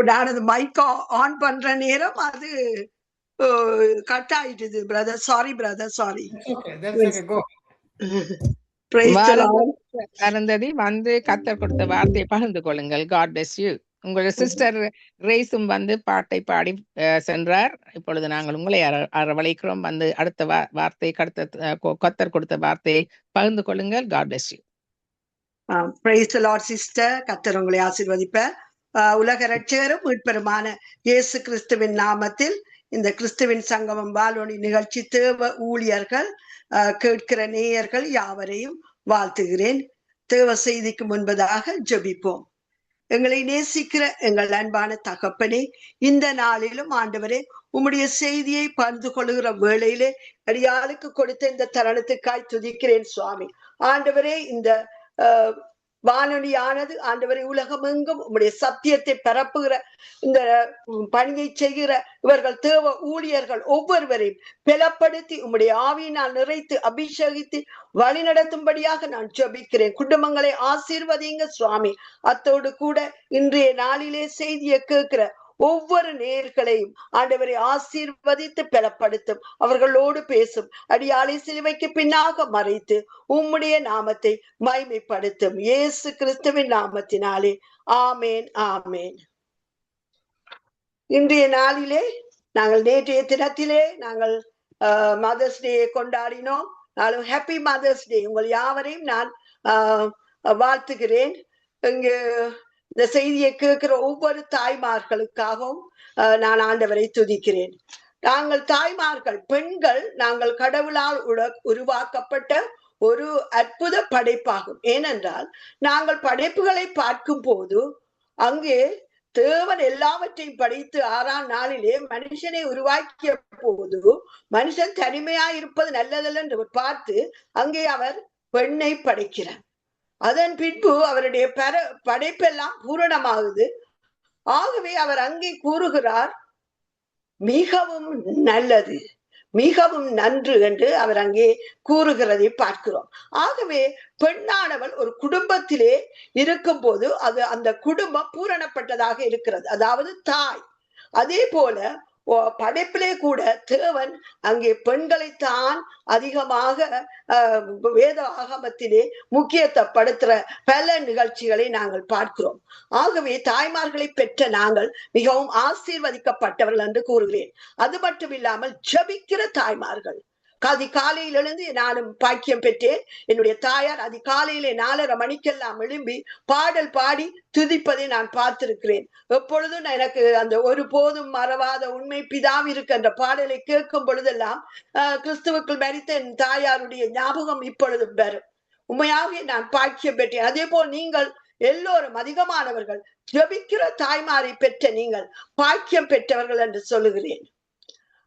நான் அது mic on பண்ற நேரம் அது கட் ஆயிட்டுது brother. Sorry brother, sorry. Arundhati வந்து கத்தர் கொடுத்த வார்த்தையை பகிர்ந்து கொள்ளுங்கள். God bless you. உங்களுடைய சிஸ்டர் ரேஸும் வந்து பாட்டை பாடி சென்றார். இப்பொழுது நாங்கள் உங்களை அரவழைக்கிறோம். வந்து அடுத்த வார்த்தை கத்தர் கொடுத்த வார்த்தையை பகிர்ந்து கொள்ளுங்கள். God bless you. Praise the Lord sister. கத்தர் உங்களை ஆசீர்வதிப்ப. உலக இரட்சகரும் மீட்பெருமான இயேசு கிறிஸ்துவின் நாமத்தில் இந்த கிறிஸ்துவின் சங்கமம் வானொலி நிகழ்ச்சி தேவ ஊழியர்கள் கேட்கிற நேயர்கள் யாவரையும் வாழ்த்துகிறேன். தேவ செய்திக்கு முன்பதாக ஜெபிப்போம். எங்களை நேசிக்கிற எங்கள் அன்பான தகப்பனே, இந்த நாளிலும் ஆண்டவரே உம்முடைய செய்தியை பகிர்ந்து கொள்ளுகிற வேளையிலே அடியாளுக்கு கொடுத்த இந்த தருணத்துக்காய் துதிக்கிறேன் சுவாமி. ஆண்டவரே, இந்த வானொலியானது ஆண்டவரை உலகமெங்கும் உம்முடைய சத்தியத்தை பரப்புகிற இந்த பணியை செய்கிற இவர்கள் தேவ ஊழியர்கள் ஒவ்வொருவரையும் பலப்படுத்தி உம்முடைய ஆவியினால் நிறைத்து அபிஷேகித்து வழி நடத்தும்படியாக நான் ஜெபிக்கிறேன். குடும்பங்களை ஆசீர்வதிங்க சுவாமி. அத்தோடு கூட இன்றைய நாளிலே செய்தியை கேட்கிற ஒவ்வொரு நேயர்களையும் ஆண்டவரை ஆசீர்வதித்து பலப்படுத்தும். அவர்களோடு பேசும். அடியாளை சிலுவைக்கு பின்னாக மறைத்து உம்முடைய நாமத்தை மகிமைப்படுத்தும். இயேசு கிறிஸ்துவின் நாமத்தினாலே ஆமேன், ஆமேன். இன்றைய நாளிலே நாங்கள் நேற்றைய தினத்திலே நாங்கள் மதர்ஸ் டே கொண்டாடினோம். நாளும் ஹாப்பி மதர்ஸ் டே. உங்கள் யாவரையும் நான் வாழ்த்துகிறேன். இங்கு இந்த செய்தியை கேட்கிற ஒவ்வொரு தாய்மார்களுக்காகவும் நான் ஆண்டவரை துதிக்கிறேன். நாங்கள் தாய்மார்கள், பெண்கள், நாங்கள் கடவுளால் உருவாக்கப்பட்ட ஒரு அற்புத படைப்பாகும். ஏனென்றால் நாங்கள் படைப்புகளை பார்க்கும் போது அங்கே தேவன் எல்லாவற்றையும் படைத்து 6ஆம் நாளிலே மனுஷனை உருவாக்கிய போது மனுஷன் தனிமையாயிருப்பது நல்லதல்ல என்று பார்த்து அங்கே அவர் பெண்ணை படைக்கிறார். அதன் பின்பு அவருடைய படைப்பெல்லாம் பூரணமாகுது. ஆகவே அவர் அங்கே கூறுகிறார், மிகவும் நல்லது, மிகவும் நன்று என்று அவர் அங்கே கூறுகிறதை பார்க்கிறோம். ஆகவே பெண்ணானவள் ஒரு குடும்பத்திலே இருக்கும் போது அது அந்த குடும்பம் பூரணப்பட்டதாக இருக்கிறது, அதாவது தாய். அதே போல படைப்பிலே கூட தேவன் அங்கே பெண்களைத்தான் அதிகமாக வேத ஆகமத்திலே முக்கியத்துவப்படுத்துற பல நிகழ்ச்சிகளை நாங்கள் பார்க்கிறோம். ஆகவே தாய்மார்களை பெற்ற நாங்கள் மிகவும் ஆசீர்வதிக்கப்பட்டவர்கள் என்று கூறுகிறேன். அது மட்டும் இல்லாமல் ஜெபிக்கிற தாய்மார்கள், அதிகாலையில் எழுந்து நானும் பாக்கியம் பெற்றேன். என்னுடைய தாயார் அதிகாலையிலே 4:30 மணிக்கெல்லாம் எழும்பி பாடல் பாடி துதிப்பதை நான் பார்த்திருக்கிறேன். எப்பொழுதும் எனக்கு அந்த ஒரு போதும் மறவாத உண்மை பிதாவிற்கு என்ற பாடலை கேட்கும் பொழுதெல்லாம் கிறிஸ்துவுக்குள் மரித்த என் தாயாருடைய ஞாபகம் இப்பொழுதும் வரும். உண்மையாக நான் பாக்கியம் பெற்றேன். அதே போல் நீங்கள் எல்லோரும் அதிகமானவர்கள் ஜெபிக்கிற தாய்மாரை பெற்ற நீங்கள் பாக்கியம் பெற்றவர்கள் என்று சொல்லுகிறேன்.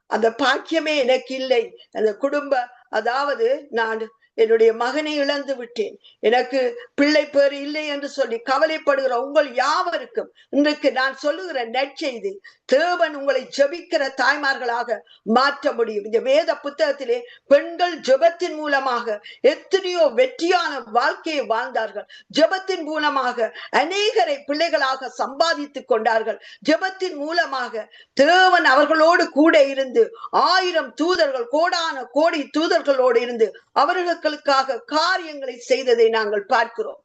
அந்த பாக்கியமே எனக்கு இல்லை. அந்த குடும்ப, அதாவது நான் என்னுடைய மகனை இழந்து விட்டேன், எனக்கு பிள்ளை பேர் இல்லை என்று சொல்லி கவலைப்படுகிற உங்கள் யாவருக்கும் இன்றைக்கு நான் சொல்லுகிற நற்செய்தி, தேவன் உங்களை ஜெபிக்கிற தாய்மார்களாக மாற்ற முடியும். இந்த வேத புத்தகத்திலே பெண்கள் ஜெபத்தின் மூலமாக எத்தனையோ வெற்றியான வாழ்க்கையை வாழ்ந்தார்கள். ஜெபத்தின் மூலமாக அநேகரை பிள்ளைகளாக சம்பாதித்துக் கொண்டார்கள். ஜெபத்தின் மூலமாக தேவன் அவர்களோடு கூட இருந்து 1000 தூதர்கள், கோடான கோடி தூதர்களோடு இருந்து அவர்களுக்காக காரியங்களை செய்ததை நாங்கள் பார்க்கிறோம்.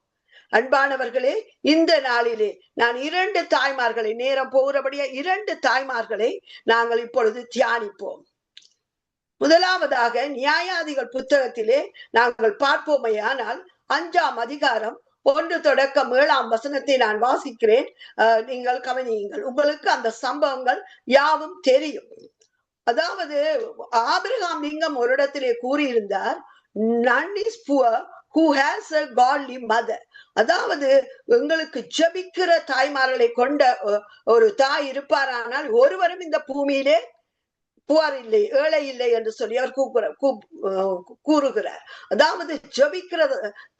அன்பானவர்களே, இந்த நாளிலே நான் 2 தாய்மார்களை, நேரம் போகிறபடியா 2 தாய்மார்களை நாங்கள் இப்பொழுது தியானிப்போம். முதலாவதாக நியாயாதிகள் புத்தகத்திலே நாங்கள் பார்ப்போமையானால் 5ஆம் அதிகாரம் 1 தொடக்கம் 7ஆம் வசனத்தை நான் வாசிக்கிறேன். நீங்கள் கவனியுங்கள். உங்களுக்கு அந்த சம்பவங்கள் யாவும் தெரியும். அதாவது ஆபிரகாம் லிங்கம் ஒரு இடத்திலே கூறியிருந்தார், none is poor who has a godly mother. அதாவது எங்களுக்கு ஜெபிக்கிற தாய்மார்களை கொண்ட ஒரு தாய் இருப்பாரானால் ஒருவரும் இந்த பூமியிலே புவர் இல்லை, ஏழை இல்லை என்று சொல்லி அவர் கூறுகிறார். அதாவது ஜெபிக்கிற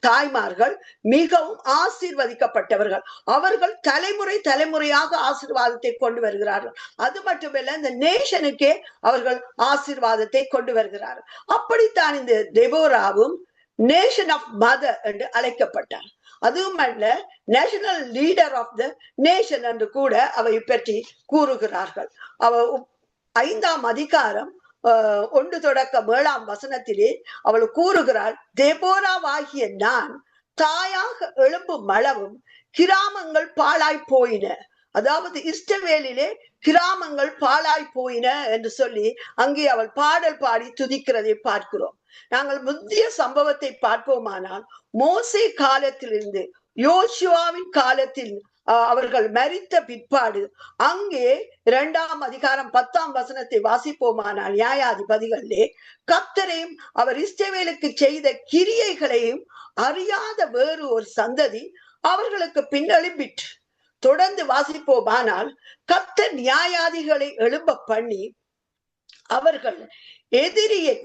தாய்மார்கள் மிகவும் ஆசீர்வதிக்கப்பட்டவர்கள். அவர்கள் தலைமுறை தலைமுறையாக ஆசீர்வாதத்தை கொண்டு வருகிறார்கள். அது மட்டுமல்ல, இந்த நேஷனுக்கே அவர்கள் ஆசீர்வாதத்தை கொண்டு வருகிறார்கள். அப்படித்தான் இந்த தெபோராவும் நேஷன் ஆஃப் மதர் என்று அழைக்கப்பட்டார். அதுவும் அல்ல national leader of the nation என்று கூட அவை பற்றி கூறுகிறார்கள். அவ 5ஆம் அதிகாரம் 1 தொடக்கம் 7ஆம் வசனத்திலே அவள் கூறுகிறாள், தெபோராவாகிய நான் தாயாக எழும்பும் அளவும் கிராமங்கள் பாழாய் போயின. அதாவது இஸ்ரவேலிலே கிராமங்கள் பாழாய் போயின என்று சொல்லி அங்கே அவள் பாடல் பாடி துதிக்கிறதை பார்க்கிறோம். நாங்கள் முந்தைய சம்பவத்தை பார்ப்போமானால் மோசே காலத்திலிருந்து யோசுவாவின் காலத்தில் அவர்கள் மரித்த பிற்பாடு அங்கே 2ஆம் அதிகாரம் 10ஆம் வசனத்தை வாசிப்போமானால் நியாயாதிபதிகளிலே கர்த்தரையும் அவர் இஸ்ரவேலுக்கு செய்த கிரியைகளையும் அறியாத வேறு ஒரு சந்ததி அவர்களுக்கு பின்னெழும்பிற்று. தொடர்ந்து வாசிப்போமானால் கர்த்தர் நியாயாதிகளை எழும்ப பண்ணி அவர்கள் எதிரியை,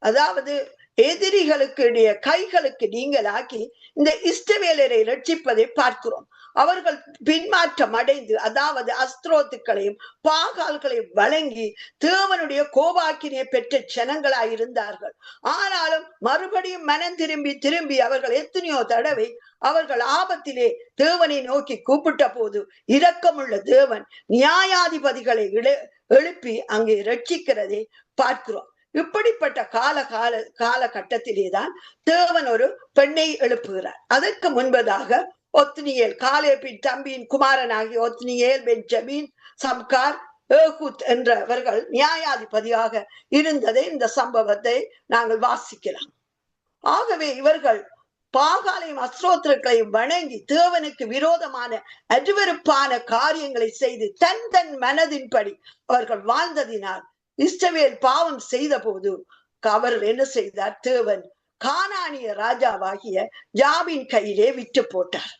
அதாவது எதிரிகளுக்கு கைகளுக்கு நீங்களாக்கி இந்த இஸ்ரவேலரை ரட்சிப்பதை பார்க்கிறோம். அவர்கள் பின்மாற்றம் அடைந்து, அதாவது அஸ்திரோத்துக்களையும் பாகால்களையும் வழங்கி தேவனுடைய கோபாக்கினை பெற்ற ஜனங்களாய் இருந்தார்கள். ஆனாலும் மறுபடியும் மனம் திரும்பி அவர்கள் எத்தனையோ தடவை அவர்கள் ஆபத்திலே தேவனை நோக்கி கூப்பிட்ட போது இரக்கமுள்ள தேவன் நியாயாதிபதிகளை எழுப்பி அங்கே ரட்சிக்கிறதை பார்க்கிறோம். இப்படிப்பட்ட காலகட்டத்திலேதான் தேவன் ஒரு பெண்ணை எழுப்புகிறார். அதற்கு முன்பதாக ஒத்னியேல், காலேபின் தம்பியின் குமாரனாகிய ஒத்னியேல், பென்ஜமீன், சம்கார், ஏகூத் என்றவர்கள் நியாயாதிபதியாக இருந்ததை இந்த சம்பவத்தை நாங்கள் வாசிக்கலாம். ஆகவே இவர்கள் பாகாலையும் அஸ்ரோத்திரங்களையும் வணங்கி தேவனுக்கு விரோதமான அருவருப்பான காரியங்களை செய்து தன் மனதின்படி அவர்கள் வாழ்ந்ததினால் இஸ்ரவேல் பாவம் செய்த போது அவர் என்ன செய்தார்? தேவன் கானானிய ராஜாவாகிய யாபின் கையிலே விட்டு போட்டார்.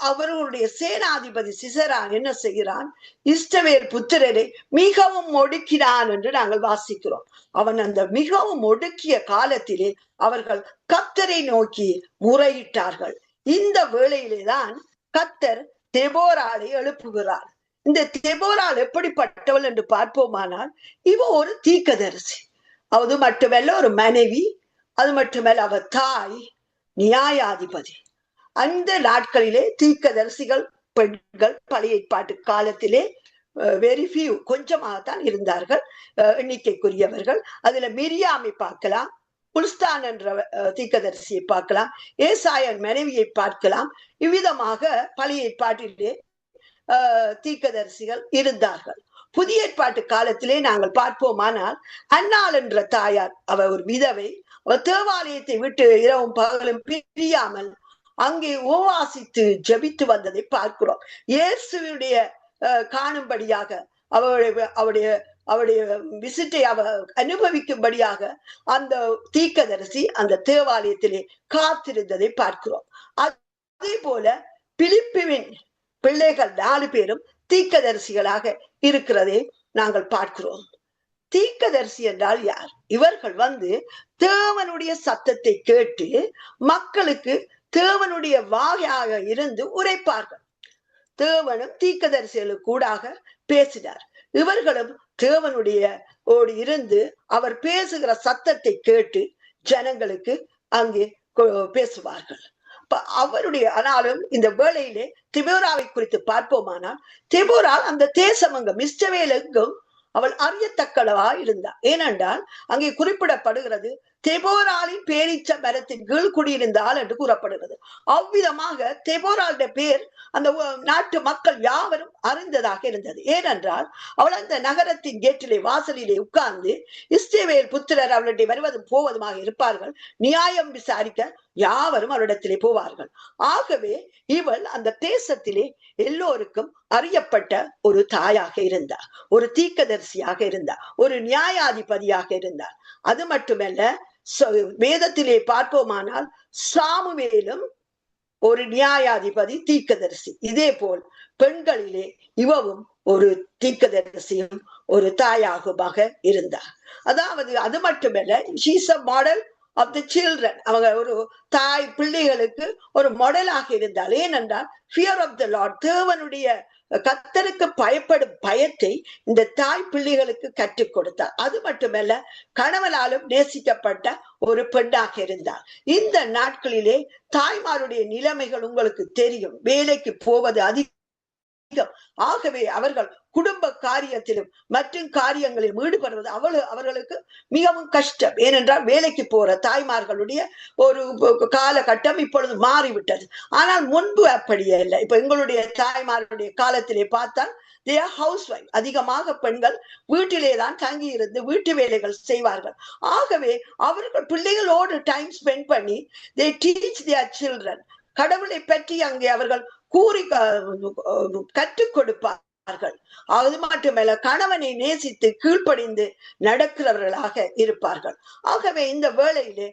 அவர்களுடைய சேனாதிபதி சிசரா என்ன செய்கிறான்? இஸ்ரவேல் புத்திரரை மிகவும் ஒடுக்கினான் என்று நாங்கள் வாசிக்கிறோம். அவன் அந்த மிகவும் ஒடுக்கிய காலத்திலே அவர்கள் கர்த்தரை நோக்கி முறையிட்டார்கள். இந்த வேளையிலேதான் கர்த்தர் தெபோராளை எழுப்புகிறார். இந்த தெபோராள் எப்படிப்பட்டவள் என்று பார்ப்போமானால் இவ ஒரு தீர்க்கதரிசி. அது மட்டுமல்ல ஒரு மனைவி, அது மட்டுமல்ல அவ தாய், நியாயாதிபதி. அந்த நாட்களிலே தீர்க்கதரிசிகள் பெண்கள் பழைய ஏற்பாட்டு காலத்திலே வெரி ஃபியூ, கொஞ்சமாகத்தான் இருந்தார்கள், எண்ணிக்கைக்குரியவர்கள். அதுல மிரியாமை பார்க்கலாம், புல்ஸ்தான் என்ற தீர்க்கதரிசியை பார்க்கலாம், ஏசாயன் மனைவியை பார்க்கலாம். இவ்விதமாக பழைய ஏற்பாட்டிலே தீர்க்கதரிசிகள் இருந்தார்கள். புதிய ஏற்பாட்டு காலத்திலே நாங்கள் பார்ப்போமானால் அன்னாள் என்ற தாயார், அவ ஒரு விதவை, தேவாலயத்தை விட்டு இரவும் பகலும் பிரியாமல் அங்கே உபவாசித்து ஜபித்து வந்ததை பார்க்கிறோம். இயேசுடைய காணும்படியாக அவருடைய விசிட்டை அனுபவிக்கும்படியாக அந்த தீர்க்கதரிசி அந்த தேவாலயத்திலே காத்திருந்ததை பார்க்கிறோம். அதே போல பிலிப்புவின் பிள்ளைகள் 4 பேரும் தீர்க்கதரிசிகளாக இருக்கிறதை நாங்கள் பார்க்கிறோம். தீர்க்கதரிசி என்றால் யார்? இவர்கள் தேவனுடைய சத்தத்தை கேட்டு மக்களுக்கு தேவனுடைய வாயாக இருந்து உரைப்பார்கள். தேவனும் தீர்க்கதரிசிகளுக்கு கூடாக பேசினார். இவர்களும் தேவனுடைய இருந்து அவர் பேசுகிற சத்தத்தை கேட்டு ஜனங்களுக்கு அங்கே பேசுவார்கள். அவருடைய ஆனாலும் இந்த வேளையிலே தெபோராவை குறித்து பார்ப்போமானால் தெபோரால் அந்த தேசமங்கம் இஸ்ரவேலுக்கும் அவள் அறியத்தக்களவா இருந்தாள். ஏனென்றால் அங்கே குறிப்பிடப்படுகிறது தெபோராலின் பேரீச்ச மரத்தின் கீழ் குடியிருந்தாள் என்று கூறப்படுகிறது. அவ்விதமாக தெபோராளுடைய பேர் அந்த நாட்டு மக்கள் யாவரும் அறிந்ததாக இருந்தது. ஏனென்றால் அவள் அந்த நகரத்தின் கேட்டிலே வாசலிலே உட்கார்ந்து இஸ்ரவேல் புத்திரர் அவளுடைய வருவதும் போவதுமாக இருப்பார்கள். நியாயம் விசாரிக்க யாவரும் அவரிடத்திலே போவார்கள். ஆகவே இவள் அந்த தேசத்திலே எல்லோருக்கும் அறியப்பட்ட ஒரு தாயாக இருந்தார், ஒரு தீர்க்கதரிசியாக இருந்தார், ஒரு நியாயாதிபதியாக இருந்தார். அது மட்டுமல்ல, வேதத்திலே பார்ப்போமானால் சாமுவேலும் ஒரு நியாயாதிபதி தீர்க்கதரிசி. இதே போல் பெண்களிலே இவவும் ஒரு தீர்க்கதரிசியும் ஒரு தாயாகுமாக இருந்தார். அதாவது அது மட்டுமல்ல, she is a model of the children. அவங்க ஒரு தாய் பிள்ளைகளுக்கு ஒரு மாடலாக இருந்தால். ஏனென்றால் fear of the Lord, தேவனுடைய கர்த்தருக்கு பயப்படும் பயத்தை இந்த தாய் பிள்ளைகளுக்கு கற்றுக் கொடுத்தார். அது மட்டுமல்ல, கணவனாலும் நேசிக்கப்பட்ட ஒரு பெண்ணாக இருந்தார். இந்த நாட்களிலே தாய்மாருடைய நிலைமைகள் உங்களுக்கு தெரியும். வேலைக்கு போவது அதிகம். ஆகவே அவர்கள் குடும்ப காரியத்திலும் மற்றும் காரியங்களிலும் ஈடுபடுவது அவர்களுக்கு மிகவும் கஷ்டம். ஏனென்றால் வேலைக்கு போற தாய்மார்களுடைய ஒரு காலகட்டம் இப்பொழுது மாறிவிட்டது. ஆனால் முன்பு அப்படியே இல்லை. இப்ப எங்களுடைய தாய்மாருடைய காலத்திலே பார்த்தால் ஹவுஸ் வைஃப், அதிகமாக பெண்கள் வீட்டிலே தான் தங்கி இருந்து வீட்டு வேலைகள் செய்வார்கள். ஆகவே அவர்கள் பிள்ளைகளோடு டைம் ஸ்பெண்ட் பண்ணி they teach their children, கடவுளை பற்றி அங்கே அவர்கள் கூறி கற்றுக் கொடுப்பார்கள். அது மட்டுமல்ல, கணவனை நேசித்து கீழ்ப்படிந்து நடக்கிறவர்களாக இருப்பார்கள். ஆகவே இந்த வேளையிலே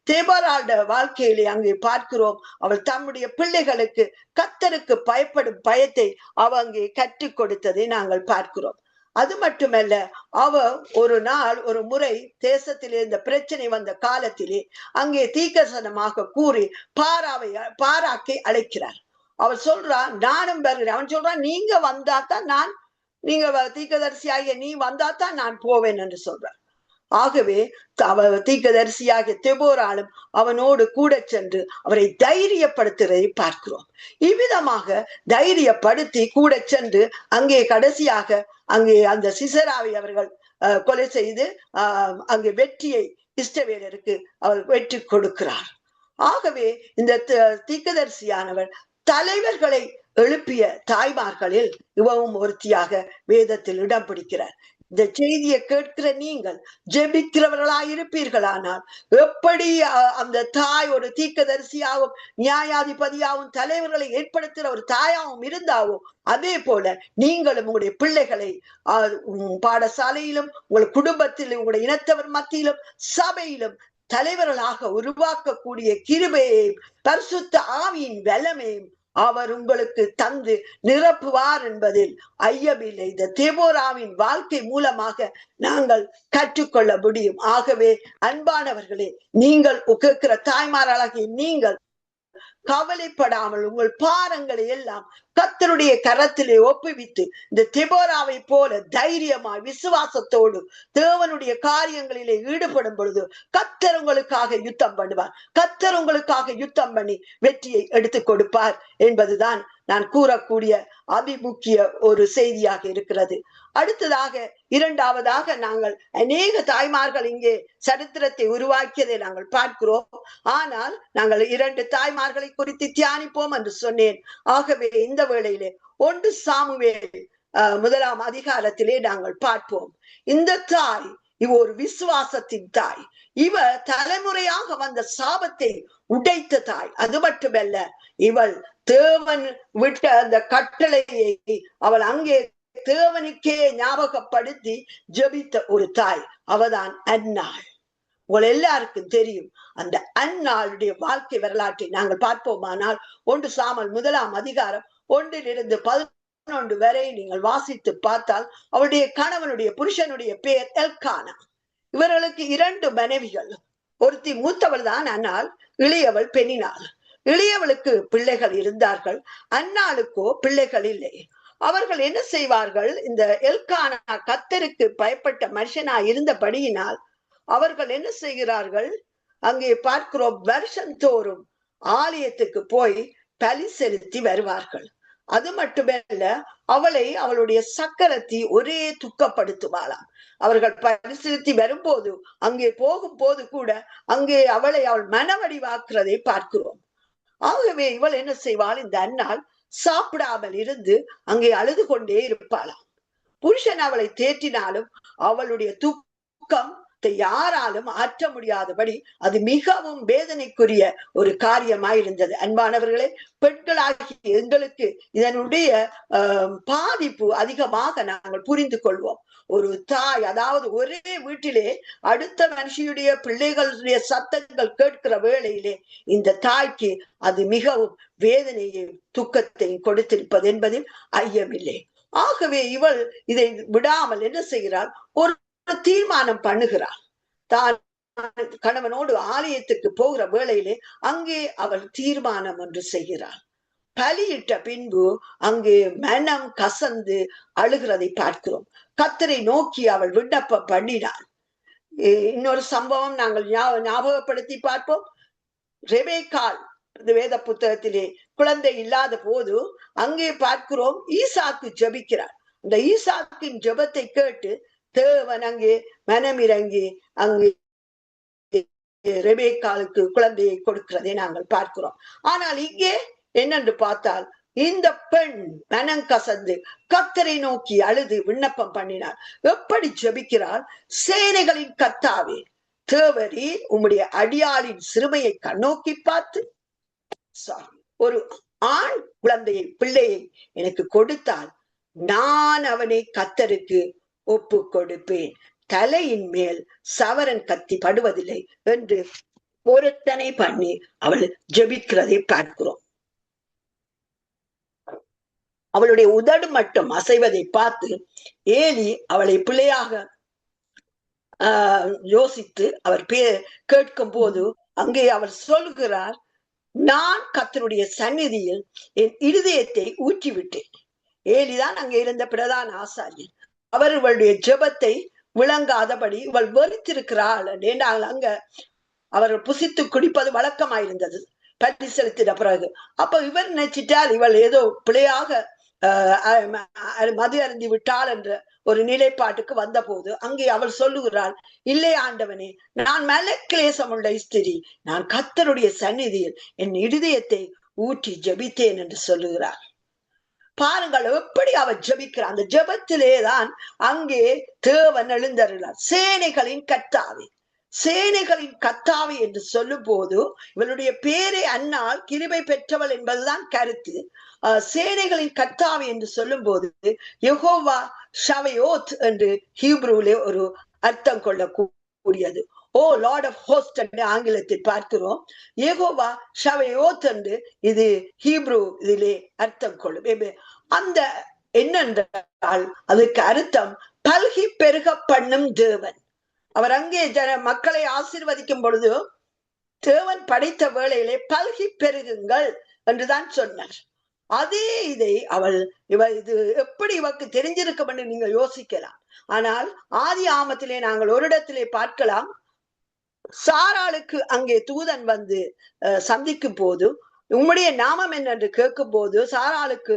தேபாராட வாழ்க்கையிலே அங்கே பார்க்கிறோம், அவள் தம்முடைய பிள்ளைகளுக்கு கர்த்தருக்கு பயப்படும் பயத்தை அங்கே கற்றுக் கொடுத்ததை நாங்கள் பார்க்கிறோம். அது மட்டுமல்ல, அவ ஒரு நாள் ஒரு முறை தேசத்திலே இந்த பிரச்சனை வந்த காலத்திலே அங்கே தீர்க்கதரிசனமாக கூறி பாராக்கை அழைக்கிறார். அவள் சொல்றா, நானும் வருகிறேன். அவன் சொல்றான், நீங்க வந்தாத்தான் நான், நீங்க தீர்க்கதரிசியாகிய நீ வந்தாத்தான் நான் போவேன் என்று சொல்றார். ஆகவே தீர்க்கதரிசியாகிய தெபோராலும் அவனோடு கூட சென்று அவரை தைரியப்படுத்துவதை பார்க்கிறோம். இவ்விதமாக தைரியப்படுத்தி கூட சென்று அங்கே கடைசியாக அங்கே அந்த சிசராவை அவர்கள் கொலை செய்து அங்கே வெற்றியை இஸ்ரவேலருக்கு அவர் வெற்றி கொடுக்கிறார். ஆகவே இந்த தீர்க்கதரிசியானவர் தலைவர்களை எழுப்பிய தாய்மார்களில் இவவும் ஒருத்தியாக வேதத்தில் இடம் பிடிக்கிறார். இந்த செய்தியை கேட்கிற நீங்கள் ஜெபிக்கிறவர்களாயிருப்பீர்களானால், எப்படி அந்த தாய் ஒரு தீர்க்கதரிசியாகவும் நியாயாதிபதியாகவும் தலைவர்களை ஏற்படுத்துகிற ஒரு தாயாகவும் இருந்தாவோ, அதே போல நீங்களும் உங்களுடைய பிள்ளைகளை பாடசாலையிலும் உங்கள் குடும்பத்திலும் உங்களுடைய இனத்தவர் மத்தியிலும் சபையிலும் தலைவர்களாக உருவாக்கக்கூடிய கிருபையையும் பரிசுத்த ஆவியின் வல்லமையும் அவர் உங்களுக்கு தந்து நிரப்புவார் என்பதில் ஐயமில்லை. இந்த தெபோராவின் வாழ்க்கை மூலமாக நாங்கள் கற்றுக்கொள்ள முடியும். ஆகவே அன்பானவர்களே, நீங்கள் கேட்கிற தாய்மார்களாகிய நீங்கள் கவலைப்படாமல் உங்கள் பாரங்களை எல்லாம் கர்த்தருடைய கரத்திலே ஒப்புவித்து இந்த தெபோராவை போல தைரியமாய் விசுவாசத்தோடு தேவனுடைய காரியங்களிலே ஈடுபடும் பொழுது கர்த்தர் உங்களுக்காக யுத்தம் பண்ணுவார். கர்த்தர் உங்களுக்காக யுத்தம் பண்ணி வெற்றியை எடுத்து கொடுப்பார் என்பதுதான் நான் கூறக்கூடிய அதிமுக்கிய ஒரு செய்தியாக இருக்கிறது. அடுத்ததாக இரண்டாவதாக நாங்கள் அநேக தாய்மார்கள் இங்கே சரித்திரத்தை உருவாக்கியதை நாங்கள் பார்க்கிறோம். ஆனால் நாங்கள் 2 தாய்மார்களை குறித்து தியானிப்போம் என்று சொன்னேன். ஆகவே இந்த வேளையிலே 1 சாமுவேல் 1ஆம் அதிகாரத்திலே நாங்கள் பார்ப்போம். இந்த தாய் இவ ஒரு விசுவாசத்தின் தாய். இவ தலைமுறையாக வந்த சாபத்தை உடைத்த தாய். அது மட்டுமல்ல, இவள் தேவன் விட்ட அந்த கட்டளையை அவள் அங்கே தேவனுக்கே ஞாபகப்படுத்தி ஜெபித்த ஒரு தாய். அவதான் அன்னாள். உங்கள் எல்லாருக்கும் தெரியும். அந்த அன்னாளுடைய வாழ்க்கை வரலாற்றை நாங்கள் பார்ப்போமானால் 1 சாமுவேல் 1ஆம் அதிகாரம் 1 - 11 வரை நீங்கள் வாசித்து பார்த்தால் அவளுடைய கணவனுடைய புருஷனுடைய பெயர் எல்கானா. இவர்களுக்கு 2 மனைவிகள். ஒருத்தி மூத்தவள் தான் அன்னாள், இளையவள் பெண்ணினாள். இளையவளுக்கு பிள்ளைகள் இருந்தார்கள், அன்னாளுக்கோ பிள்ளைகள் இல்லை. அவர்கள் என்ன செய்வார்கள்? இந்த எல்கானா கர்த்தருக்கு பயப்பட்ட மனுஷனா இருந்தபடியினால் அவர்கள் என்ன செய்கிறார்கள்? அங்கே பார்க்கிறோம், வருஷந்தோறும் ஆலயத்துக்கு போய் பலி செலுத்தி வருவார்கள். அது மட்டுமல்ல, அவளை அவளுடைய சக்கரத்தை ஒரே துக்கப்படுத்துவாளாம். அவர்கள் பரிசீலித்து வரும்போது அங்கே போகும்போது கூட அங்கே அவள் மனவடிவாக்குறதை பார்க்கிறோம். ஆகவே இவள் என்ன செய்வாள்? இந்த அன்னாள் சாப்பிடாமல் இருந்து அங்கே அழுது கொண்டே இருப்பாளாம். புருஷன் அவளை தேற்றினாலும் அவளுடைய துக்கம் யாராலும் ஆற்ற முடியாதபடி அது மிகவும் வேதனைக்குரிய ஒரு காரியமாயிருந்தது. அன்பானவர்களே, பெண்களாகி எங்களுக்கு இதனுடைய பாதிப்பு அதிகமாக நாங்கள் புரிந்து கொள்வோம். ஒரு தாய், அதாவது ஒரே வீட்டிலே அடுத்த மனுஷியுடைய பிள்ளைகளுடைய சத்தங்கள் கேட்கிற வேளையிலே இந்த தாய்க்கு அது மிகவும் வேதனையும் துக்கத்தையும் கொடுத்திருப்பது என்பதில் ஐயமில்லை. ஆகவே இவள் இதை விடாமல் என்ன செய்கிறாள்? ஒரு தீர்மானம் பண்ணுகிறாள். தான் கணவனோடு ஆலயத்துக்கு போகிற வேளையிலே அங்கே அவள் தீர்மானம் ஒன்று செய்கிறாள். பலியிட்ட பின்பு அங்கே மனம் கசந்து அழுகிறதை பார்க்கிறோம். கர்த்தரை நோக்கி அவள் விண்ணப்பம் பண்ணினாள். இன்னொரு சம்பவம் நாங்கள் ஞாபகப்படுத்தி பார்ப்போம். ரெபேக்காள் வேத புத்தகத்திலே குழந்தை இல்லாத போது அங்கே பார்க்கிறோம் ஈசாக்கு ஜெபிக்கிறார். அந்த ஈசாக்கின் ஜெபத்தை கேட்டு தேவன் அங்கே மனமிறங்கி அங்கே ரெபேக்காளுக்கு குழந்தையை கொடுக்கிறதை நாங்கள் பார்க்கிறோம். ஆனால் இங்கே என்னென்று பார்த்தால் இந்த பெண் மனம் கசந்து கர்த்தரை நோக்கி அழுது விண்ணப்பம் பண்ணினார். எப்படி ஜெபிக்கிறார்? சேனைகளின் கர்த்தாவே தேவரீர் உம்முடைய அடியாளின் சிறுமையை கண்ணோக்கி பார்த்து ஒரு ஆண் குழந்தையை பிள்ளையை எனக்கு கொடுத்தால் நான் அவனை கர்த்தருக்கு ஒப்பு கொடுப்பேன். தலையின் மேல் சவரன் கத்தி படுவதில்லை என்று பொருத்தனை பண்ணி அவள் ஜெபிக்கிறதை பார்க்கிறோம். அவளுடைய உதடு மட்டும் அசைவதை பார்த்து ஏலி அவளை பிள்ளையாக யோசித்து அவர் கேட்கும் போது அங்கே அவர் சொல்கிறார், நான் கர்த்தருடைய சந்நிதியில் என் இருதயத்தை ஊற்றிவிட்டேன். ஏலிதான் அங்கே இருந்த பிரதான ஆசாரியர். அவர்களுடைய ஜெபத்தை விளங்காதபடி இவள் வெறுத்திருக்கிறாள் என்றால் அங்க அவர்கள் புசித்து குடிப்பது வழக்கமாயிருந்தது பற்றி செலுத்தின பிறகு. அப்ப இவர் நினைச்சிட்டால் இவள் ஏதோ பிழையாக மது அருந்தி விட்டாள் என்ற ஒரு நிலைப்பாட்டுக்கு வந்த போது அங்கே அவள் சொல்லுகிறாள், இல்லை ஆண்டவனே, நான் மனக்கிலேசம் உள்ள ஸ்திரீ, நான் கர்த்தருடைய சந்நிதியில் என் இருதயத்தை ஊற்றி ஜெபித்தேன் என்று சொல்லுகிறார். பாருங்கள் எப்படி அவர் ஜெபிக்கிறார். அந்த ஜெபத்திலேதான் அங்கே தேவன் எழுந்தருளார். சேனைகளின் கர்த்தாவே, சேனைகளின் கர்த்தாவே என்று சொல்லும் போது இவளுடைய பேரை அன்னால் கிருபை பெற்றவள் என்பதுதான் கருத்து. சேனைகளின் கர்த்தாவே என்று சொல்லும் போது யெகோவா ஷவயோத் என்று ஹீப்ரூலே ஒரு அர்த்தம் கொள்ளக்கூடியது. ஓ லார்ட் ஆஃப் ஹோஸ்ட் என்று ஆங்கிலத்தில் பார்க்கிறோம். யெகோவா ஷவயோத் என்று இது ஹீப்ரூ இதிலே அர்த்தம் கொள்ளும். அந்த என்னென்றால் அதுக்கு அர்த்தம் பல்கி பெருக பண்ணும் தேவன். அவர் அங்கே மக்களை ஆசீர்வதிக்கும் பொழுது தேவன் படைத்த வேளையிலே பல்கி பெருகுங்கள் என்றுதான் சொன்னார். அதே இதை இது எப்படி இவருக்கு தெரிஞ்சிருக்கும் என்று நீங்க யோசிக்கலாம். ஆனால் ஆதி ஆமத்திலே நாங்கள் ஒரு இடத்திலே பார்க்கலாம், சாராளுக்கு அங்கே தூதன் வந்து சந்திக்கும் போது உம்முடைய நாமம் என்னென்று கேட்கும் போது சாராளுக்கு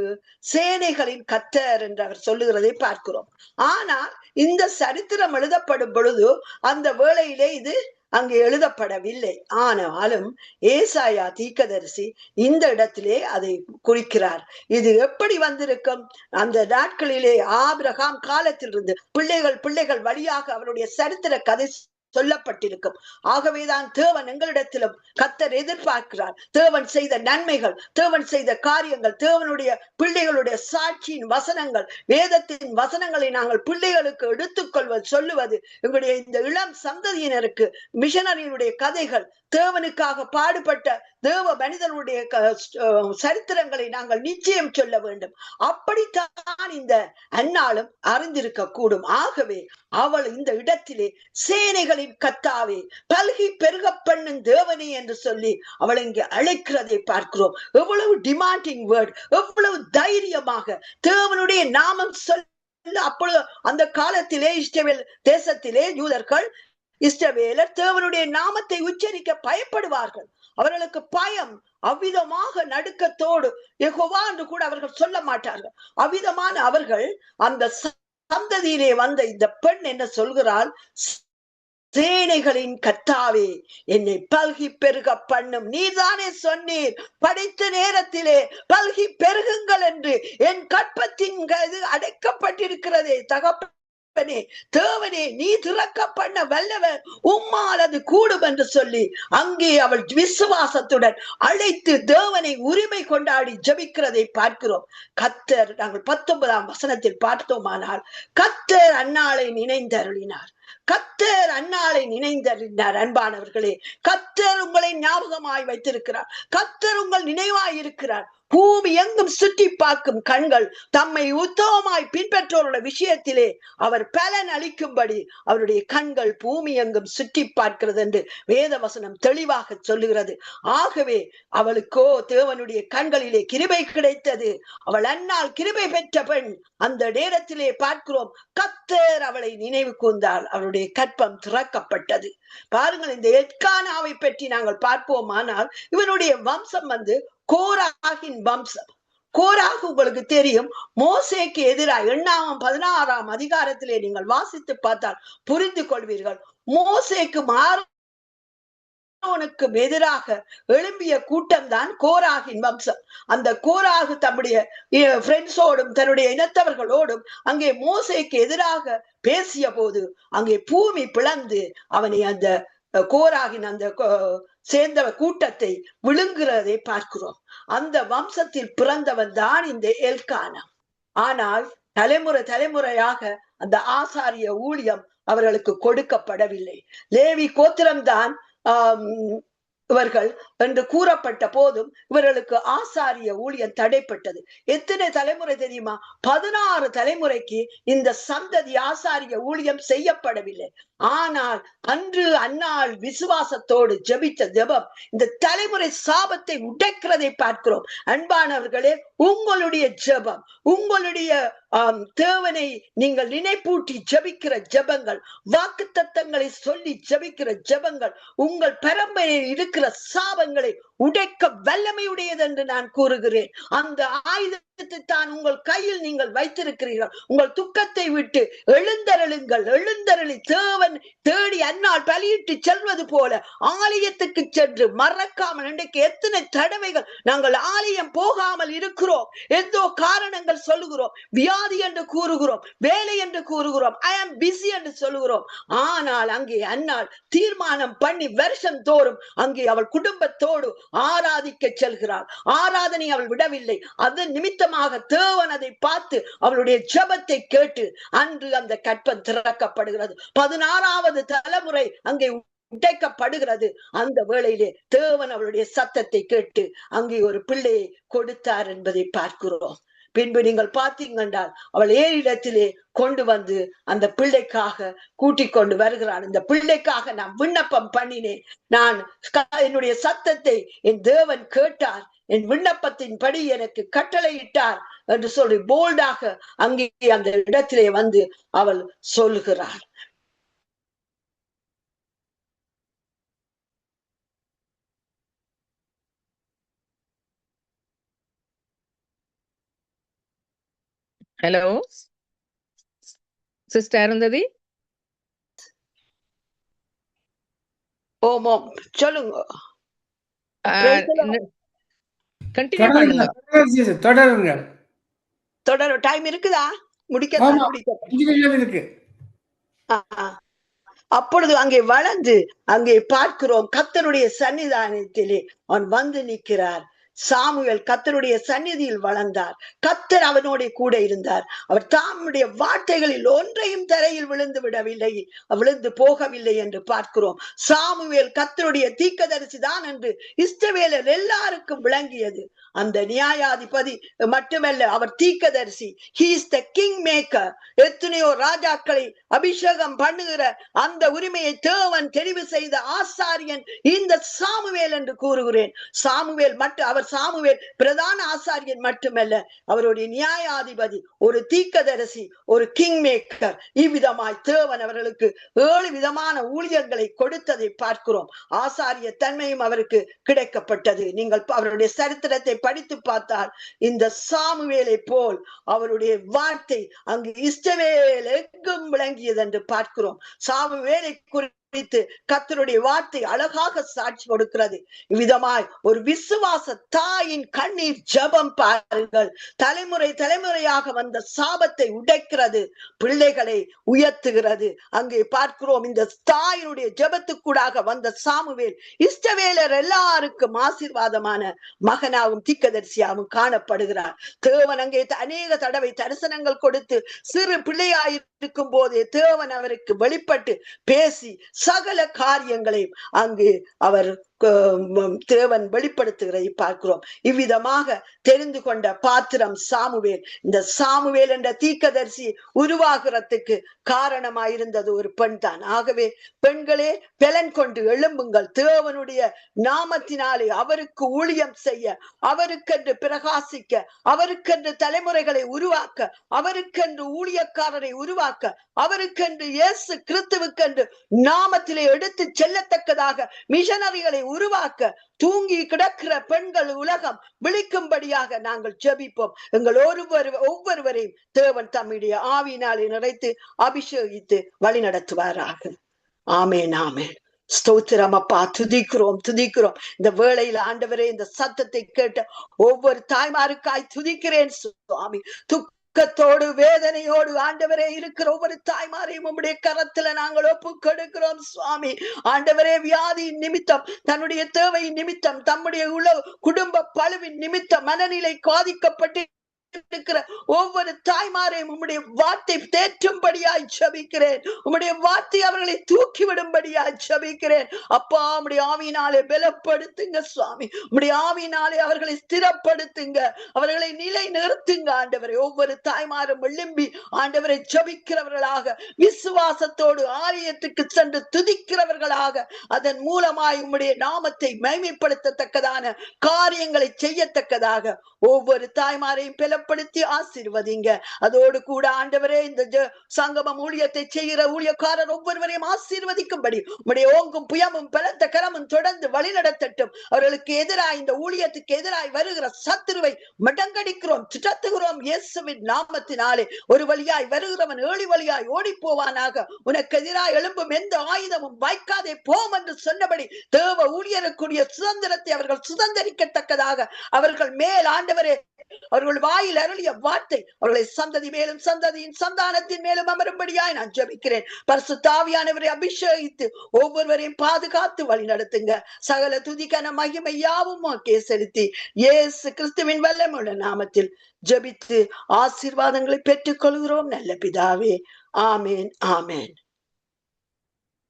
சேனைகளின் கர்த்தர் என்று அவர் சொல்லுகிறதை பார்க்கிறோம். ஆனால் இந்த சரித்திரம் எழுதப்படும் பொழுது அந்த வேளையிலே இது அங்கே எழுதப்படவில்லை. ஆனாலும் ஏசாயா தீர்க்கதரிசி இந்த இடத்திலே அதை குறிக்கிறார். இது எப்படி வந்திருக்கும்? அந்த நாட்களிலே ஆபிரகாம் காலத்திலிருந்து பிள்ளைகள் வழியாக அவருடைய சரித்திர கதை சொல்லப்பட்டிருக்கும். ஆகவேதான் தேவன் எங்களிடத்திலும் கர்த்தர் எதிர்பார்க்கிறார். தேவன் செய்த நன்மைகள், தேவன் செய்த காரியங்கள், தேவனுடைய பிள்ளைகளுடைய சாட்சியின் வசனங்கள், வேதத்தின் வசனங்களை நாங்கள் பிள்ளைகளுக்கு எடுத்துக்கொள்வது சொல்லுவது, எங்களுடைய இந்த இளம் சந்ததியினருக்கு மிஷனரியுடைய கதைகள், தேவனுக்காக பாடுபட்ட தேவ மனிதனுடைய சரித்திரங்களை நாங்கள் நிச்சயம் சொல்ல வேண்டும். அப்படித்தான் இந்த அன்னாலும் அறிந்திருக்க கூடும். ஆகவே அவள் இந்த இடத்திலே சேனைகளின் கர்த்தாவே, பல்கி பெருக பண்ணும் தேவனே என்று சொல்லி அவள் இங்கே அழைக்கிறதை பார்க்கிறோம். எவ்வளவு டிமாண்டிங் வேர்ட், எவ்வளவு தைரியமாக தேவனுடைய நாமம் சொல்ல. அப்பொழுது அந்த காலத்திலே இஸ்ரவேல் தேசத்திலே யூதர்கள் இஸ்ரவேலர் தேவனுடைய நாமத்தை உச்சரிக்க பயப்படுவார்கள். அவர்களுக்கு பயம். அவ்விதமாக நடுக்கத்தோடு யெகோவா என்று கூட அவர்கள் சொல்ல மாட்டார்கள். அவ்விதமான அவர்கள் அந்த சந்ததியிலே வந்த இந்த பெண் என்ன சொல்கிறாள்? சேனைகளின் கர்த்தாவே, என்னை பல்கி பெருக பண்ணும். நீர்தானே சொன்னீர் படைத்த நேரத்திலே பல்கி பெருகுங்கள் என்று. என் கற்பத்தின் அடைக்கப்பட்டிருக்கிறதே தகப்ப தேவனே, நீ திறக்க பண்ண வல்லவர், உம்மால் அது கூடும் என்று சொல்லி அங்கே அவள் விசுவாசத்துடன் அழைத்து தேவனை உரிமை கொண்டாடி ஜெபிக்கிறதை பார்க்கிறோம். கர்த்தர், நாங்கள் 19ஆம் வசனத்தில் பார்த்தோமானால், கர்த்தர் அன்னாளை நினைந்தருளினார். கர்த்தர் அன்னாளை நினைந்தறிந்தார். அன்பானவர்களே, கர்த்தர் உங்களை ஞாபகமாய் வைத்திருக்கிறார். கர்த்தர் உங்கள் நினைவாய் இருக்கிறார். பூமி எங்கும் சுற்றி பார்க்கும் கண்கள் தம்மை உத்தமமாய் பின்பற்றோருடைய விஷயத்திலே அவர் பலன் அளிக்கும்படி அவருடைய கண்கள் பூமி எங்கும் சுற்றி பார்க்கிறது என்று வேத வசனம் தெளிவாக சொல்லுகிறது. ஆகவே அவளுக்கோ தேவனுடைய கண்களிலே கிருபை கிடைத்தது. அவள் அன்னால் கிருபை பெற்ற பெண். அந்த நேரத்திலே பார்க்கிறோம், கர்த்தர் அவளை நினைவு கூர்ந்தாள், அவருடைய கற்பம் திறக்கப்பட்டது. பாருங்கள், இந்த எல்கானாவை பற்றி நாங்கள் பார்ப்போமானால் இவனுடைய வம்சம் கோராகின் வம்சம். கோராகு உங்களுக்கு தெரியும், மோசேக்கு எதிராக 8ஆம் 16ஆம் அதிகாரத்திலே நீங்கள் வாசித்து பார்த்தால் புரிந்து கொள்வீர்கள். மோசேக்கு ஆரோனுக்கு எதிராக எழும்பிய கூட்டம் தான் கோராகின் வம்சம். அந்த கோராகு தம்முடைய ஃப்ரெண்ட்ஸோடும் தன்னுடைய இனத்தவர்களோடும் அங்கே மோசேக்கு எதிராக பேசிய போது அங்கே பூமி பிளந்து அவனை அந்த கோராகின் அந்த சேர்ந்த கூட்டத்தை விழுங்குறதை பார்க்கிறோம். அந்த வம்சத்தில் பிறந்தவன் தான் இந்த எல்கானா. ஆனால் தலைமுறையாக அந்த ஆசாரிய ஊழியம் அவர்களுக்கு கொடுக்கப்படவில்லை. லேவி கோத்திரம்தான் இவர்கள் என்று கூறப்பட்ட போதும் இவர்களுக்கு ஆசாரிய ஊழியம் தடைப்பட்டது. எத்தனை தலைமுறை தெரியுமா? 16 தலைமுறைக்கு இந்த சந்ததி ஆசாரிய ஊழியம் செய்யப்படவில்லை. ஆனால் அந்நாள் விசுவாசத்தோடு ஜெபித்த ஜெபம் இந்த தலைமுறை சாபத்தை உடைக்கிறதை பார்க்கிறோம். அன்பானவர்களே, உங்களுடைய ஜெபம், உங்களுடைய தேவனை நீங்கள் நினைப்பூட்டி ஜெபிக்கிற ஜெபங்கள், வாக்குத்தத்தங்களை சொல்லி ஜெபிக்கிற ஜெபங்கள் உங்கள் பரம்பரையில் இருக்கிற சாபங்களை உடைக்க வல்லமையுடையது என்று நான் கூறுகிறேன். அந்த ஆயுதத்தை தான் உங்கள் கையில் நீங்கள் வைத்திருக்கிறீர்கள். உங்கள் துக்கத்தை விட்டு எழுந்தருளி தேவன் தேடி அந்நாள் பலியிட்டு செல்வது போல ஆலயத்துக்கு சென்று மறக்காமல். இன்றைக்கு எத்தனை தடவைகள் நாங்கள் ஆலயம் போகாமல் இருக்கிறோம்? ஏதோ காரணங்கள் சொல்லுகிறோம், வியாதி என்று கூறுகிறோம், வேலை என்று கூறுகிறோம், ஐ ஆம் பிஸி என்று சொல்லுகிறோம். ஆனால் அங்கே அந்நாள் தீர்மானம் பண்ணி வருஷம் தோறும் அங்கே அவள் குடும்பத்தோடு ஆராதிக்க செல்கிறாள். ஆராதனை அவள் விடவில்லை. அதன் நிமித்தமாக தேவன் அதை பார்த்து அவளுடைய ஜெபத்தை கேட்டு அன்று அந்த கற்பம் திறக்கப்படுகிறது. 16வது தலைமுறை அங்கே உடைக்கப்படுகிறது. அந்த வேளையிலே தேவன் அவளுடைய சத்தத்தை கேட்டு அங்கே ஒரு பிள்ளையை கொடுத்தார் என்பதை பார்க்கிறோம். பின்பு நீங்கள் பார்த்தீங்கன்றால் அவள் ஏரிடத்திலே கொண்டு வந்து அந்த பிள்ளைக்காக கூட்டிக் கொண்டு வருகிறான். இந்த பிள்ளைக்காக நான் விண்ணப்பம் பண்ணினேன், நான் என்னுடைய சத்தத்தை என் தேவன் கேட்டார், என் விண்ணப்பத்தின் படி எனக்கு கட்டளையிட்டார் என்று சொல்லி போல்டாக அங்கே அந்த இடத்திலே வந்து அவள் சொல்லுகிறாள். Hello sister Arundhati. ஓம் ஓம் சொல்லுங்க. கண்டினியூ பண்ணுங்க. தொடரும் டைம் இருக்குதா? முடிக்க. அப்பொழுது அங்கே வளர்ந்து அங்கே பார்க்கிறோம், கர்த்தருடைய சன்னிதானத்திலே அவன் வந்து நிற்கிறார். சாமுவேல் கர்த்தருடைய சந்நிதியில் வளர்ந்தார். கர்த்தர் அவனோட கூட இருந்தார். அவர் தாமுடைய வார்த்தைகளில் ஒன்றையும் தரையில் விழுந்து போகவில்லை என்று பார்க்கிறோம். சாமுவேல் கர்த்தருடைய தீர்க்கதரிசி தான் என்று இஸ்ரவேலர் எல்லாருக்கும் விளங்கியது. அந்த நியாயாதிபதி மட்டுமல்ல, அவர் தீர்க்கதரிசி. He is the king maker. எத்தனையோ ராஜாக்களை அபிஷேகம் பண்ணுகிற அந்த உரிமையை தேவன் தெரிவு செய்த ஆசாரியன் இந்த சாமுவேல் என்று கூறுகிறேன். சாமுவேல் பிரதான ஆசாரியன் மட்டுமல்ல, அவருடைய நியாயாதிபதி, ஒரு தீர்க்கதரிசி, ஒரு கிங் மேக்கர். இவ்விதமாய் தேவன் அவர்களுக்கு 7 விதமான ஊழியங்களை கொடுத்ததை பார்க்கிறோம். ஆசாரிய தன்மையும் அவருக்கு கிடைக்கப்பட்டது. நீங்கள் அவருடைய சரித்திரத்தை படித்து பார்த்தால் இந்த சாமுவேலை போல் அவருடைய வார்த்தை அங்கு இஸ்ரவேல் எங்கும் விளங்கியது என்று பார்க்கிறோம். சாமுவேலை குறித்து கர்த்தருடைய வார்த்தை அழகாக சாட்சி கொடுக்கிறது. இவ்விதமாய் ஒரு விசுவாச தாயின் கண்ணீர் ஜெபம் பாருங்கள், தலைமுறையாக வந்த சாபத்தை உடைக்கிறது, பிள்ளைகளை உயர்த்துகிறது. அங்கே பார்க்கிறோம், இந்த தாயினுடைய ஜெபத்துக்கூடாக வந்த சாமுவேல் இஸ்ரவேலர் எல்லாருக்கும் ஆசீர்வாதமான மகனாகவும் தீர்க்கதரிசியாகவும் காணப்படுகிறார். தேவன் அங்கே அநேக தடவை தரிசனங்கள் கொடுத்து சிறு பிள்ளையாயிருக்கும் போதே தேவன் அவருக்கு வெளிப்பட்டு பேசி சகல காரியங்களையும் அங்கு அவர் தேவன் வெளிப்படுத்துகிறதை பார்க்கிறோம். இவ்விதமாக தெரிந்து கொண்ட பாத்திரம் சாமுவேல். இந்த சாமுவேல் என்ற தீர்க்கதரிசி உருவாகிறதுக்கு காரணமாயிருந்தது ஒரு பெண் தான். ஆகவே பெண்களே, பலன் கொண்டு எழும்புங்கள். தேவனுடைய நாமத்தினாலே அவருக்கு ஊழியம் செய்ய, அவருக்கென்று பிரகாசிக்க, அவருக்கென்று தலைமுறைகளை உருவாக்க, அவருக்கென்று ஊழியக்காரரை உருவாக்க, அவருக்கென்று இயேசு கிறிஸ்துவுக்கென்று நாமத்திலே எடுத்து செல்லத்தக்கதாக மிஷனரிகளை உருவாக்க, தூங்கி கிடக்கிற பெண்கள் உலகம் விழிக்கும்படியாக நாங்கள் ஜெபிப்போம். எங்கள் ஒவ்வொருவரையும் தேவன் தம்முடைய ஆவியினாலே நிறைத்து அபிஷேகித்து வழி நடத்துவாராக. ஆமேன், ஆமேன். ஸ்தோத்திரம் அப்பா, துதிக்கிறோம். இந்த வேளையில் ஆண்டவரே, இந்த சத்தத்தை கேட்ட ஒவ்வொரு தாய்மாருக்காய் துதிக்கிறேன் சுவாமி. துக்கத்தோடு வேதனையோடு ஆண்டவரே இருக்கிற ஒவ்வொரு தாய்மாரையும் உம்முடைய கரத்துல நாங்கள் ஒப்பு கொடுக்கிறோம் சுவாமி. ஆண்டவரே, வியாதியின் நிமித்தம், தன்னுடைய தேவையின் நிமித்தம், தம்முடைய குடும்ப பழுவின் நிமித்தம் மனநிலை பாதிக்கப்பட்டு இருக்கிற ஒவ்வொரு தாய்மாரையும் உம்முடைய வார்த்தை தேற்றும்படியாய் ஜெபிக்கிறேன். உம்முடைய வார்த்தை அவர்களை தூக்கிவிடும்படியாய் ஜெபிக்கிறேன் அப்பா. உம்முடைய ஆவியினாலே பலப்படுத்துங்க சுவாமி. உம்முடைய ஆவியினாலே அவர்களை ஸ்திரப்படுத்துங்க, அவர்களை நிலை நிறுத்துங்க ஆண்டவரை. ஒவ்வொரு தாய்மாரும் எழும்பி ஆண்டவரை ஜெபிக்கிறவர்களாக, விசுவாசத்தோடு ஆலயத்துக்கு சென்று துதிக்கிறவர்களாக, அதன் மூலமாய் உம்முடைய நாமத்தை மகிமைப்படுத்தத்தக்கதான காரியங்களை செய்யத்தக்கதாக ஒவ்வொரு தாய்மாரையும் பலப்படுத்தி ஆசீர்வதிங்க. அதோடு கூட ஆண்டவரே, இந்த சங்கமம் ஊழியத்தை செய்கிற ஊழியக்காரர் ஒவ்வொருவரையும் ஆசீர்வதிக்கும்படி உம்முடைய ஓங்கும் புயமும் பலத்த கரமும் தொடர்ந்து வழி நடத்தட்டும். அவர்களுக்கு எதிராய், இந்த ஊழியத்துக்கு எதிராய் வருகிற சத்துருவை மடங்கடிக்கிறோம், திட்டத்துகிறோம் இயேசுவின் நாமத்தினாலே. ஒரு வழியாய் வருகிறவன் 7 வழியாய் ஓடி போவானாக. உனக்கு எதிராய் எழும்பும் எந்த ஆயுதமும் வாய்க்காதே போம் என்று சொன்னபடி தேவ ஊழியருக்குரிய சுதந்திரத்தை அவர்கள் சுதந்திரிக்கத்தக்கதாக அவர்கள் மேல் ஆண்டவரே, அவர்கள் வாயில் அருளிய வார்த்தை அவர்களை சந்ததி மேலும் சந்ததியின் சந்தானத்தின் மேலும் அமரும்படியாய் நான் ஜெபிக்கிறேன். பரிசுத்த ஆவியானவரை அபிஷேகித்து ஒவ்வொருவரையும் பாதுகாத்து வழி நடத்துங்க. சகல துதிக்கான மகிமை யாவும் செலுத்தி இயேசு கிறிஸ்துவின் வல்லமுள்ள நாமத்தில் ஜெபித்து ஆசீர்வாதங்களை பெற்றுக் கொள்கிறோம் நல்ல பிதாவே. ஆமேன், ஆமேன்.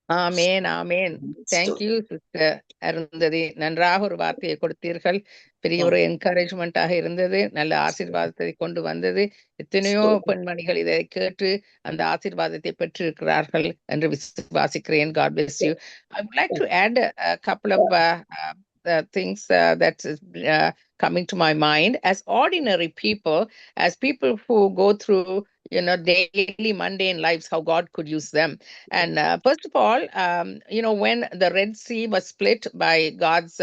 ஆமேன், ஆமேன். Thank you sister Arundhati. நன்றாக ஒரு வார்த்தையை கொடுத்தீர்கள். பெரிய ஒரு என்கரேஜ்மெண்டாக இருந்தது. நல்ல ஆசீர்வாதத்தை கொண்டு வந்தது. எத்தனையோ பெண்மணிகள் இதை கேட்டு அந்த ஆசீர்வாதத்தை பெற்றிருக்கிறார்கள் என்று விசுவாசிக்கிறேன். God bless you. I would like to add a couple of things that's coming to my mind. As ordinary people, as people who go through daily mundane lives, how God could use them. And first of all, when the Red Sea was split by God's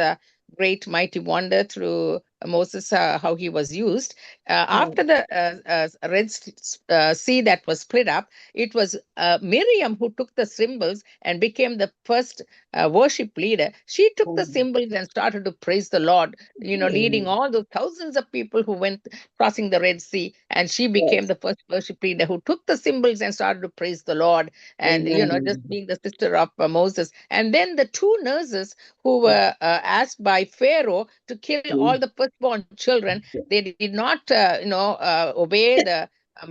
great mighty wonder through Moses, how he was used. After the Red Sea that was split up, it was Miriam who took the symbols and became the first worship leader. She took the symbols and started to praise the Lord, leading all those thousands of people who went crossing the Red Sea. And she became the first worship leader who took the symbols and started to praise the Lord. And, just being the sister of Moses. And then the 2 nurses who were asked by Pharaoh to kill all the firstborn children, they did not, obey the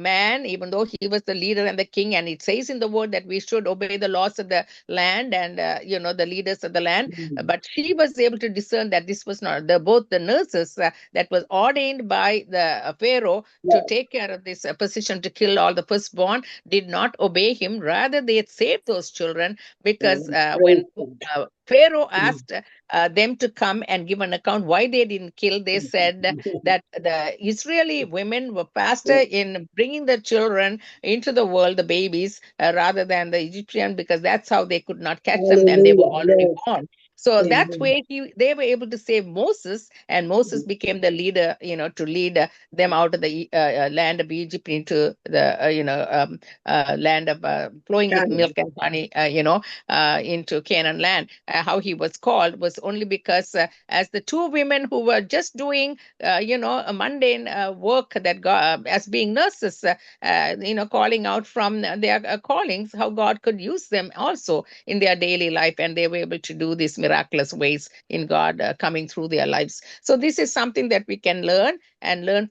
man, even though he was the leader and the king. And it says in the word that we should obey the laws of the land and, the leaders of the land. But she was able to discern that this was not both the nurses that was ordained by the Pharaoh to take care of this position to kill all the firstborn did not obey him. Rather, they had saved those children because when Pharaoh asked them to come and give an account why they didn't kill, they said that the Israeli women were faster in bringing the children into the world, the babies, rather than the Egyptian, because that's how they could not catch them and they were already born. So that way they were able to save Moses, and Moses became the leader, to lead them out of the land of Egypt into the land of flowing with milk and honey, into Canaan land. How he was called was only because as the 2 women who were just doing a mundane work that God, as being nurses, calling out from their callings, how God could use them also in their daily life, and they were able to do this miraculous ways in God coming through their lives. So this is something that we can learn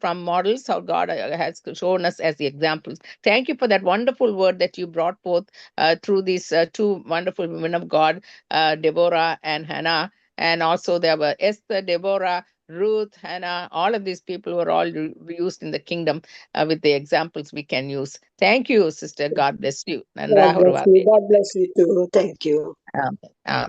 from models, how God has shown us as the examples. Thank you for that wonderful word that you brought forth through these 2 wonderful women of God, Deborah and Hannah. and also there were Esther, Deborah, Ruth, Hannah. All of these people were all used in the kingdom with the examples we can use. Thank you, sister. God bless you. God bless you. God bless you too. Thank you. Amen.